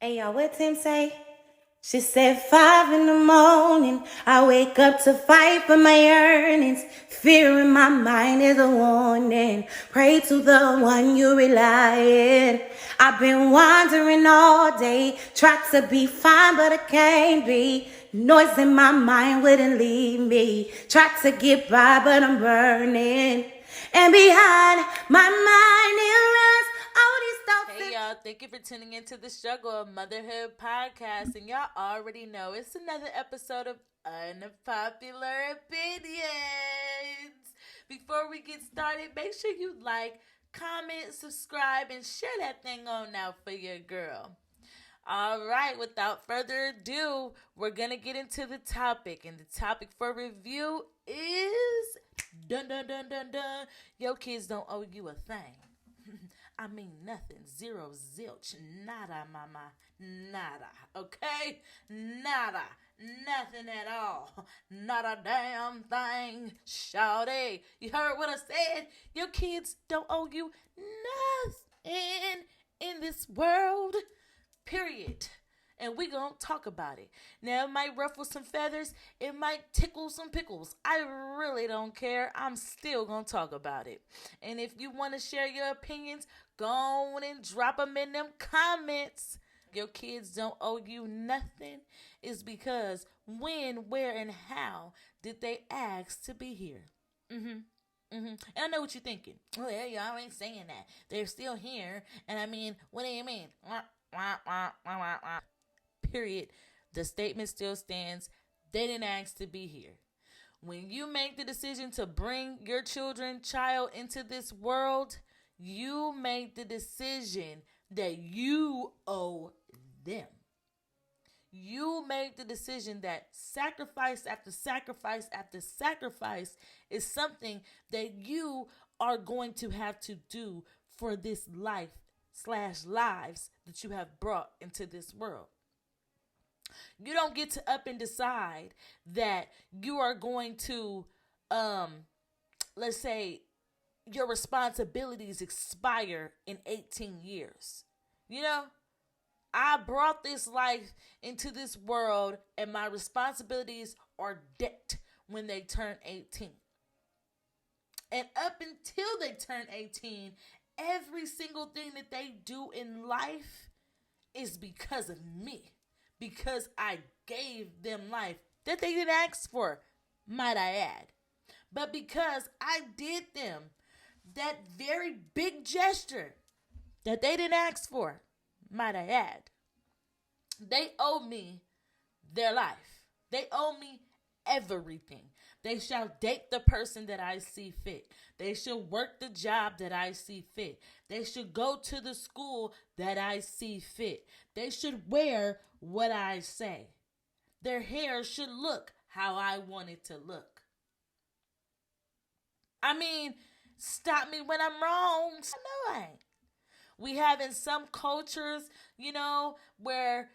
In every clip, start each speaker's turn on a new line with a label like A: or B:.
A: Hey, y'all, what Tim say? She said 5 in the morning, I wake up to fight for my earnings. Fear in my mind is a warning. Pray to the one you rely in. I've been wandering all day, tried to be fine, but I can't be. Noise in my mind wouldn't leave me. Tried to get by, but I'm burning. And behind my mind, it runs all these thoughts.
B: Hey y'all, thank you for tuning into the Struggle of Motherhood podcast. And y'all already know it's another episode of Unpopular Opinions. Before we get started, make sure you like, comment, subscribe, and share that thing on out for your girl. All right, without further ado, we're going to get into the topic. And the topic for review is dun dun dun dun dun. Your kids don't owe you a thing. I mean nothing. Zero, zilch, nada, mama, nada. Okay? Nada. Nothing at all. Not a damn thing. Shawty. You heard what I said? Your kids don't owe you nothing in this world. Period. And we gonna talk about it. Now, it might ruffle some feathers. It might tickle some pickles. I really don't care. I'm still gonna talk about it. And if you want to share your opinions, go on and drop them in them comments. Your kids don't owe you nothing is because when, where, and how did they ask to be here? And I know what you're thinking. Well, y'all ain't saying that. They're still here. And I mean, what do you mean? Period. The statement still stands. They didn't ask to be here. When you make the decision to bring your child into this world, you make the decision that you owe them. You make the decision that sacrifice after sacrifice after sacrifice is something that you are going to have to do for this life/lives that you have brought into this world. You don't get to up and decide that you are going to, let's say, your responsibilities expire in 18 years. You know, I brought this life into this world and my responsibilities are debt when they turn 18. And up until they turn 18, every single thing that they do in life is because of me. Because I gave them life that they didn't ask for, might I add. But because I did them that very big gesture that they didn't ask for, might I add. They owe me their life. They owe me everything. They shall date the person that I see fit. They should work the job that I see fit. They should go to the school that I see fit. They should wear what I say. Their hair should look how I want it to look. I mean, stop me when I'm wrong. No, I ain't. We have in some cultures, where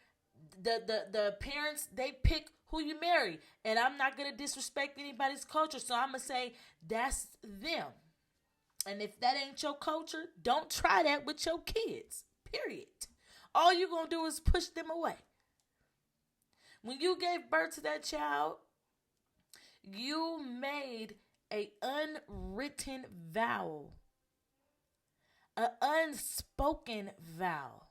B: the parents, they pick who you marry. And I'm not going to disrespect anybody's culture. So I'm going to say that's them. And if that ain't your culture, don't try that with your kids. Period. All you're going to do is push them away. When you gave birth to that child, you made a unwritten vow, an unspoken vow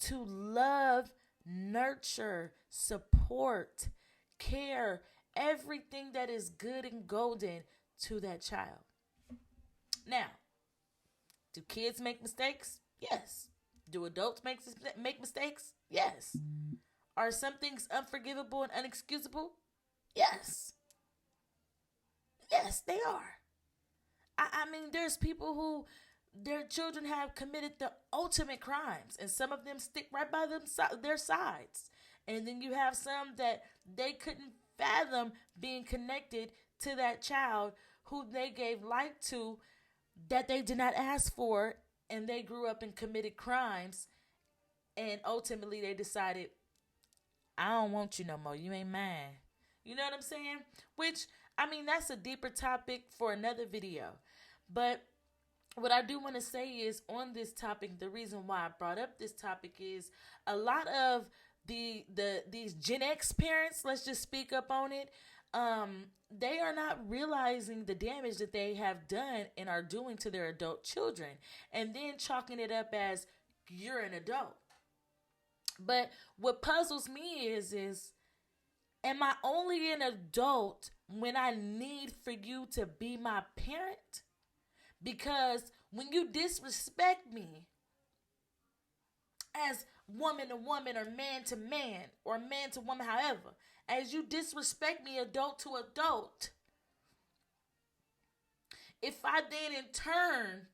B: to love, nurture, support, care, everything that is good and golden to that child. Now, do kids make mistakes? Yes. Do adults make mistakes? Yes. Are some things unforgivable and unexcusable? Yes. Yes, they are. I mean, there's people who their children have committed the ultimate crimes, and some of them stick right by their sides. And then you have some that they couldn't fathom being connected to that child who they gave life to that they did not ask for, and they grew up and committed crimes, and ultimately they decided, I don't want you no more. You ain't mine. You know what I'm saying? Which, I mean, that's a deeper topic for another video. But what I do want to say is on this topic, the reason why I brought up this topic is a lot of these Gen X parents, let's just speak up on it. They are not realizing the damage that they have done and are doing to their adult children, and then chalking it up as you're an adult. But what puzzles me is am I only an adult when I need for you to be my parent? Because when you disrespect me as woman to woman or man to man or man to woman, however, as you disrespect me adult to adult, if I then in turn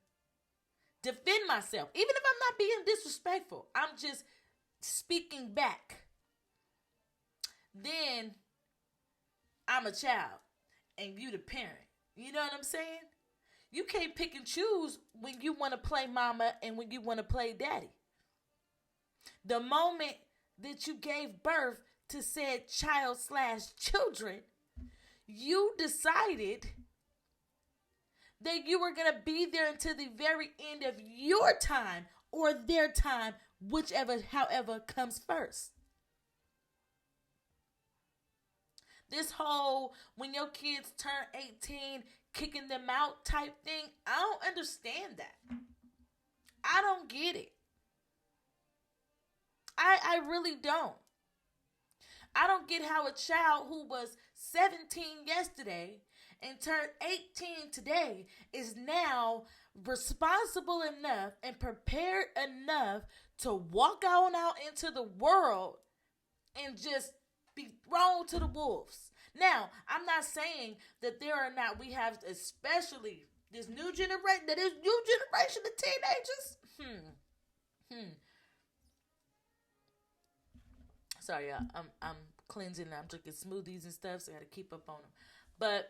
B: defend myself, even if I'm not being disrespectful, I'm just speaking back, then I'm a child and you the parent. You know what I'm saying? You can't pick and choose when you want to play mama and when you want to play daddy. The moment that you gave birth to said child / children, you decided that you were going to be there until the very end of your time or their time, however comes first. This whole when your kids turn 18, kicking them out type thing, I don't understand that. I don't get it. I really don't. I don't get how a child who was 17 yesterday and turned 18 today is now responsible enough and prepared enough to walk on out into the world and just be thrown to the wolves. Now, I'm not saying that we have especially this new generation of teenagers. Sorry, y'all. I'm cleansing. I'm drinking smoothies and stuff, so I got to keep up on them. But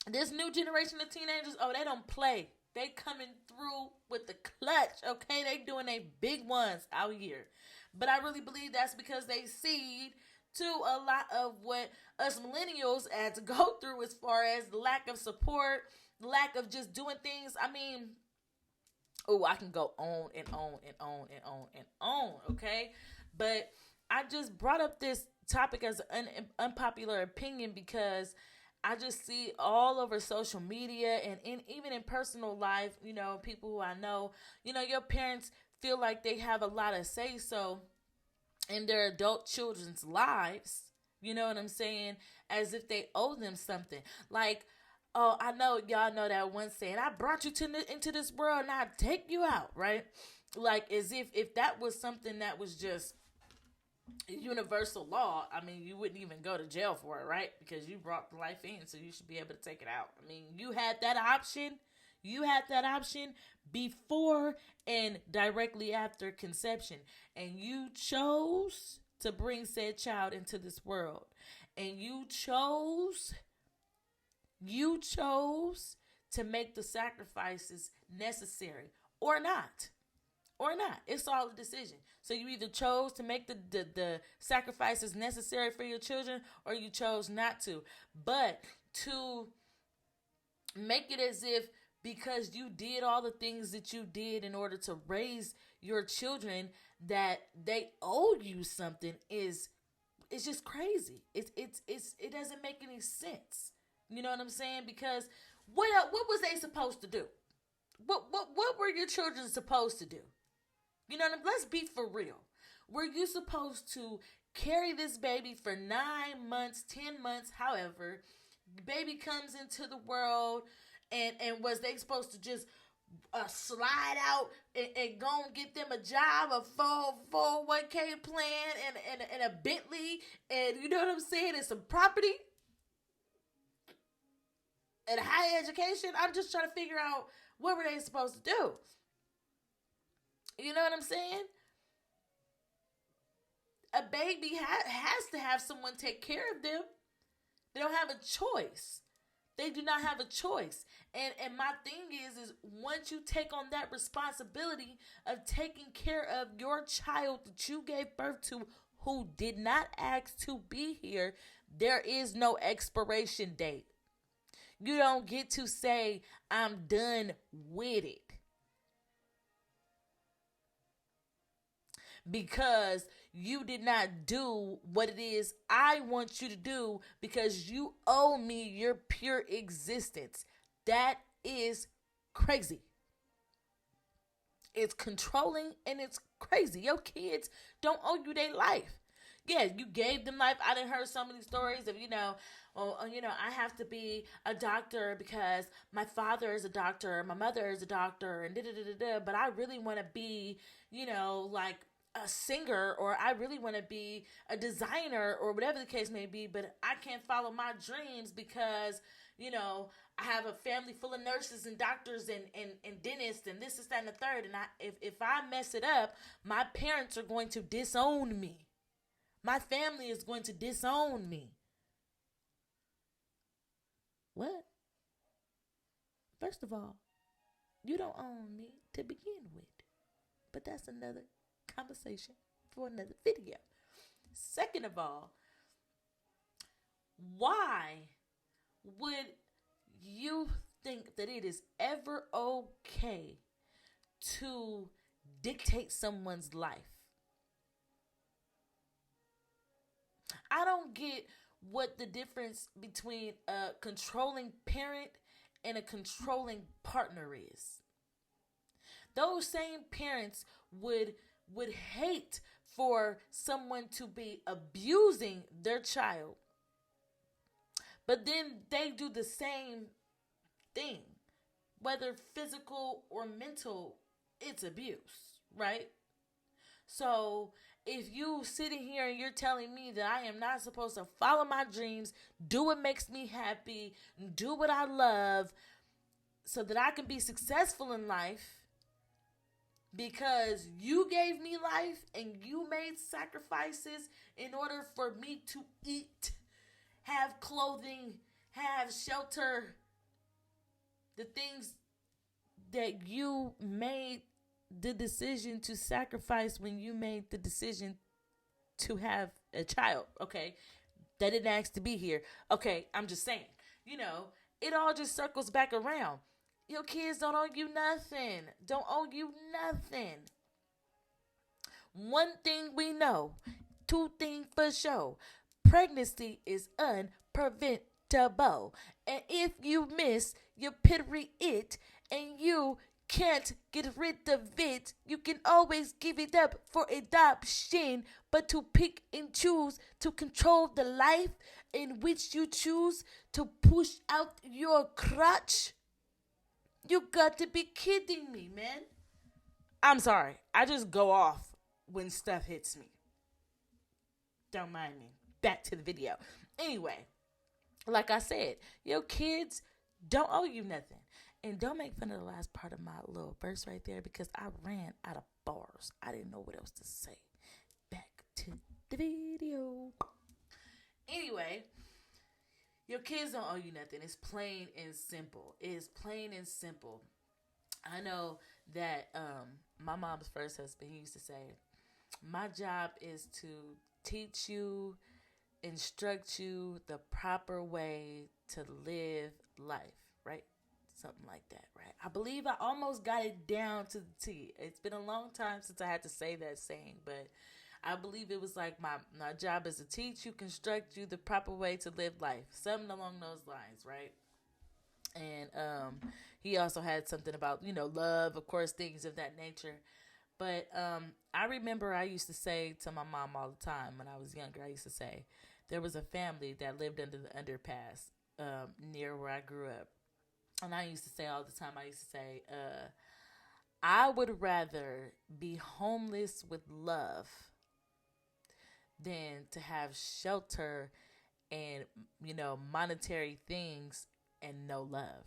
B: this new generation of teenagers, they don't play. They coming through with the clutch, okay? They doing they big ones out here. But I really believe that's because they see to a lot of what us millennials had to go through as far as the lack of support, lack of just doing things. I mean, I can go on and on and on and on and on, okay? But I just brought up this topic as an unpopular opinion because I just see all over social media and even in personal life, people who I know, your parents feel like they have a lot of say-so in their adult children's lives, you know what I'm saying, as if they owe them something. Like, I know y'all know that one saying, I brought you into this world and I take you out, right? Like, as if that was something that was just universal law, I mean, you wouldn't even go to jail for it, right? Because you brought the life in, so you should be able to take it out. I mean, you had that option. You had that option before and directly after conception. And you chose to bring said child into this world. And you chose to make the sacrifices necessary or not. It's all a decision. So you either chose to make the sacrifices necessary for your children or you chose not to. But to make it as if because you did all the things that you did in order to raise your children that they owe you something it's just crazy. It doesn't make any sense. You know what I'm saying? Because what was they supposed to do? What were your children supposed to do? You know what I mean? Let's be for real. Were you supposed to carry this baby for 9 months, 10 months, however, baby comes into the world, and was they supposed to just slide out and go and get them a job, a 401k plan, and a Bentley, and you know what I'm saying, and some property, and a high education? I'm just trying to figure out what were they supposed to do. You know what I'm saying? A baby has to have someone take care of them. They don't have a choice. They do not have a choice. And my thing is once you take on that responsibility of taking care of your child that you gave birth to who did not ask to be here, there is no expiration date. You don't get to say, I'm done with it. because you did not do what it is I want you to do because you owe me your pure existence. That is crazy. It's controlling and it's crazy. Your kids don't owe you their life. Yeah, you gave them life. I done heard so many stories of, I have to be a doctor because my father is a doctor, my mother is a doctor, and da da da da. But I really want to be, like a singer, or I really want to be a designer, or whatever the case may be. But I can't follow my dreams because, I have a family full of nurses and doctors and dentists and this, that, and the third. And if I mess it up, my parents are going to disown me. My family is going to disown me. What? First of all, you don't own me to begin with. But that's another conversation for another video. Second of all, why would you think that it is ever okay to dictate someone's life? I don't get what the difference between a controlling parent and a controlling partner is. Those same parents would hate for someone to be abusing their child, but then they do the same thing, whether physical or mental. It's abuse, right? So if you sitting here and you're telling me that I am not supposed to follow my dreams, do what makes me happy, do what I love, so that I can be successful in life, because you gave me life and you made sacrifices in order for me to eat, have clothing, have shelter, the things that you made the decision to sacrifice when you made the decision to have a child, okay? That didn't ask to be here. Okay, I'm just saying, it all just circles back around. Your kids don't owe you nothing. Don't owe you nothing. One thing we know, two things for sure. Pregnancy is unpreventable. And if you miss your period and you can't get rid of it, you can always give it up for adoption. But to pick and choose to control the life in which you choose to push out your crotch, you got to be kidding me, man. I'm sorry. I just go off when stuff hits me. Don't mind me. Back to the video. Anyway, like I said, your kids don't owe you nothing. And don't make fun of the last part of my little verse right there, because I ran out of bars. I didn't know what else to say. Back to the video. Anyway, your kids don't owe you nothing. It's plain and simple. It is plain and simple. I know that my mom's first husband, he used to say, my job is to teach you, instruct you the proper way to live life, right? Something like that, right? I believe I almost got it down to the T. It's been a long time since I had to say that saying, but I believe it was like my job is to teach you, construct you the proper way to live life. Something along those lines, right? And he also had something about, love, of course, things of that nature. But I remember I used to say to my mom all the time when I was younger, I used to say, there was a family that lived under the underpass near where I grew up. And I used to say all the time, I would rather be homeless with love than to have shelter and, monetary things and no love.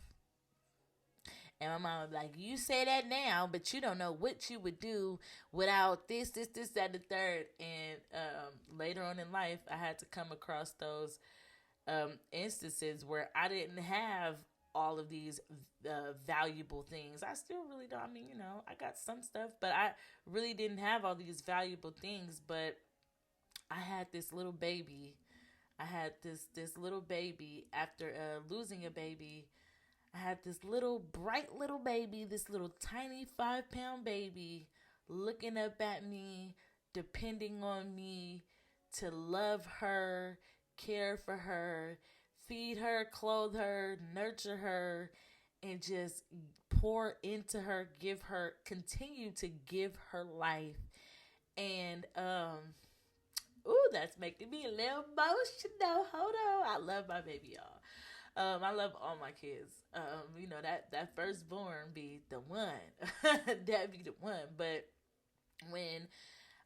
B: And my mom was like, you say that now, but you don't know what you would do without this, that, and the third. And later on in life, I had to come across those instances where I didn't have all of these valuable things. I still really don't. I mean, I got some stuff, but I really didn't have all these valuable things. But I had this little baby. I had this little baby after losing a baby. I had this little bright little baby, this little tiny 5-pound baby looking up at me, depending on me to love her, care for her, feed her, clothe her, nurture her, and just pour into her, give her, continue to give her life. And ooh, that's making me a little emotional. Hold on, I love my baby, y'all. I love all my kids. That firstborn be the one. That be the one. But when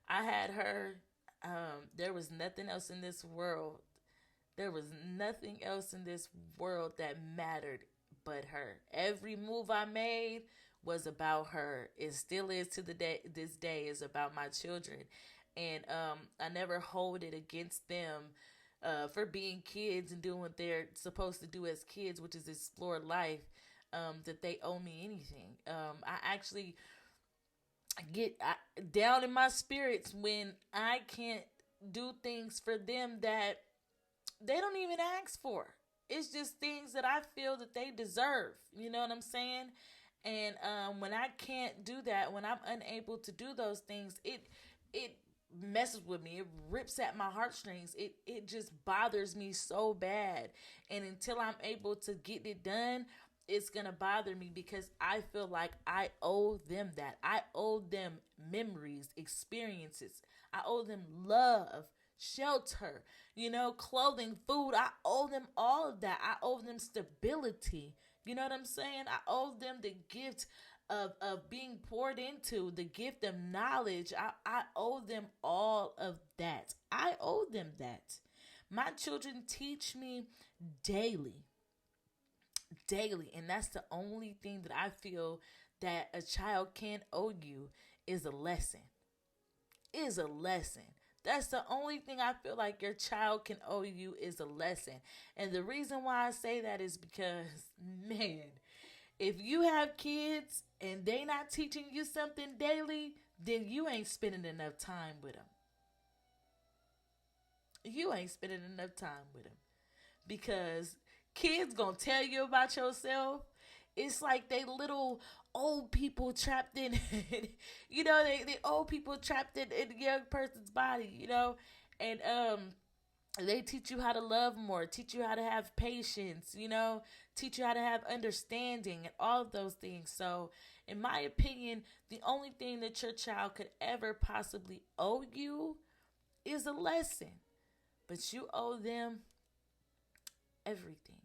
B: I had her, there was nothing else in this world. There was nothing else in this world that mattered but her. Every move I made was about her. It still is to the day. This day is about my children, and I never hold it against them for being kids and doing what they're supposed to do as kids, which is explore life. That they owe me anything. I actually get down in my spirits when I can't do things for them that they don't even ask for. It's just things that I feel that they deserve. You know what I'm saying? And when I can't do that, when I'm unable to do those things, it messes with me. It rips at my heartstrings. It just bothers me so bad. And until I'm able to get it done, it's gonna bother me because I feel like I owe them that. I owe them memories, experiences. I owe them love, shelter, clothing, food. I owe them all of that. I owe them stability. You know what I'm saying? I owe them the gift of being poured into, the gift of knowledge. I owe them all of that. I owe them that. My children teach me daily. Daily. And that's the only thing that I feel that a child can owe you is a lesson. Is a lesson. That's the only thing I feel like your child can owe you is a lesson. And the reason why I say that is because, man, if you have kids and they not teaching you something daily, then you ain't spending enough time with them. You ain't spending enough time with them. Because kids gonna tell you about yourself. It's like they little old people trapped in, they old people trapped in a young person's body, and they teach you how to love more, teach you how to have patience, teach you how to have understanding and all of those things. So, in my opinion, the only thing that your child could ever possibly owe you is a lesson, but you owe them everything.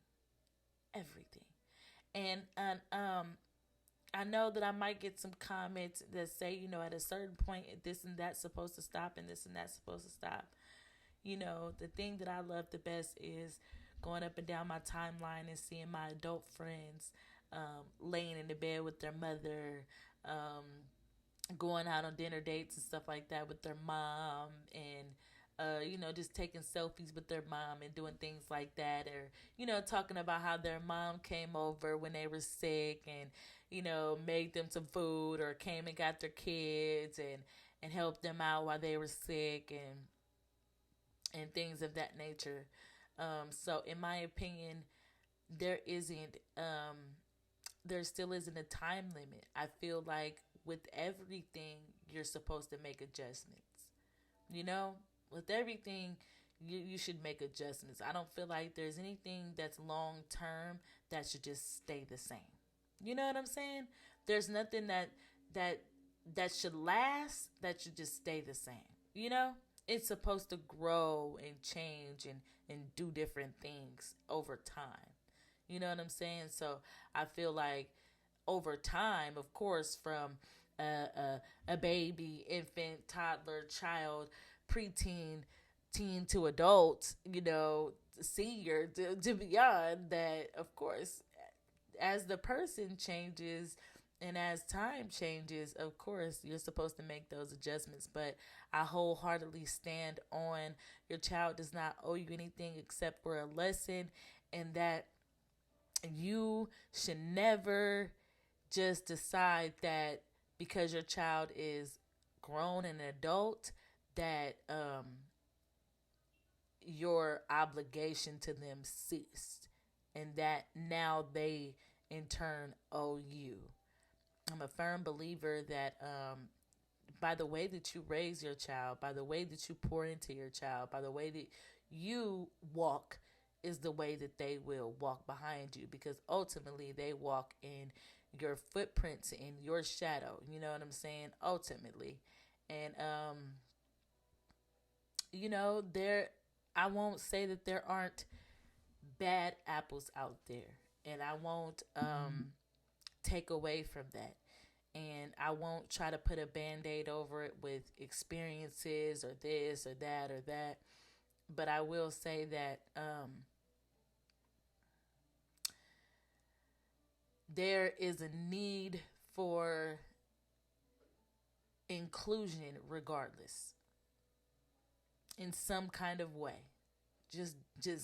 B: Everything. And I know that I might get some comments that say, at a certain point, this and that's supposed to stop and this and that's supposed to stop. The thing that I love the best is going up and down my timeline and seeing my adult friends laying in the bed with their mother, going out on dinner dates and stuff like that with their mom, and just taking selfies with their mom and doing things like that, or, talking about how their mom came over when they were sick and, made them some food, or came and got their kids and helped them out while they were sick, and things of that nature. So in my opinion, there still isn't a time limit. I feel like with everything, you're supposed to make adjustments, with everything, you should make adjustments. I don't feel like there's anything that's long term that should just stay the same. You know what I'm saying? There's nothing that should last that should just stay the same. It's supposed to grow and change and do different things over time. You know what I'm saying? So I feel like over time, of course, from a baby, infant, toddler, child, preteen, teen to adult, senior to beyond, that of course, as the person changes and as time changes, of course, you're supposed to make those adjustments. But I wholeheartedly stand on your child does not owe you anything except for a lesson, and that you should never just decide that because your child is grown and an adult, that your obligation to them ceased, and that now they in turn owe you. I'm a firm believer that by the way that you raise your child, by the way that you pour into your child, by the way that you walk, is the way that they will walk behind you, because ultimately they walk in your footprints, in your shadow. You know what I'm saying? Ultimately. And there, I won't say that there aren't bad apples out there, and I won't take away from that. And I won't try to put a band-aid over it with experiences or this or that or that. But I will say that there is a need for inclusion regardless, in some kind of way. Just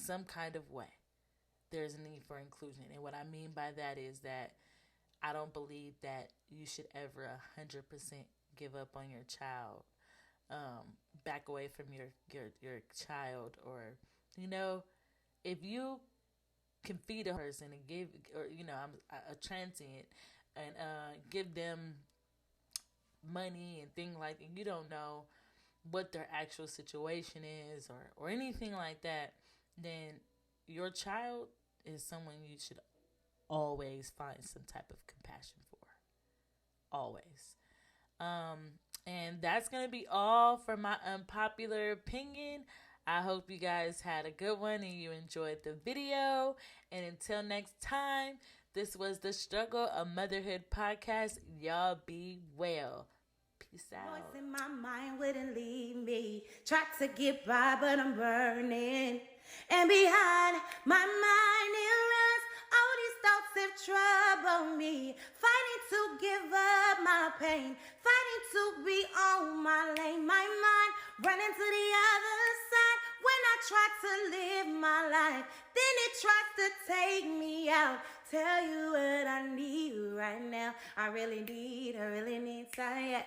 B: some kind of way. There's a need for inclusion. And what I mean by that is that I don't believe that you should ever 100% give up on your child, back away from your child, or if you can feed a person and give, or I'm a transient, and give them money and things like that, you don't know what their actual situation is, or anything like that, then your child is someone you should always find some type of compassion for. Always. And that's going to be all for my unpopular opinion. I hope you guys had a good one and you enjoyed the video. And until next time, this was the Struggle of Motherhood podcast. Y'all be well. Peace out.
A: Voice in my mind wouldn't leave me. Tried to get by, but I'm burning. And behind my mind it runs all these thoughts that trouble me. Fighting to give up my pain. Fighting to be on my lane. My mind running to the other side. When I try to live my life, then it tries to take me out. Tell you what I need right now. I really need time.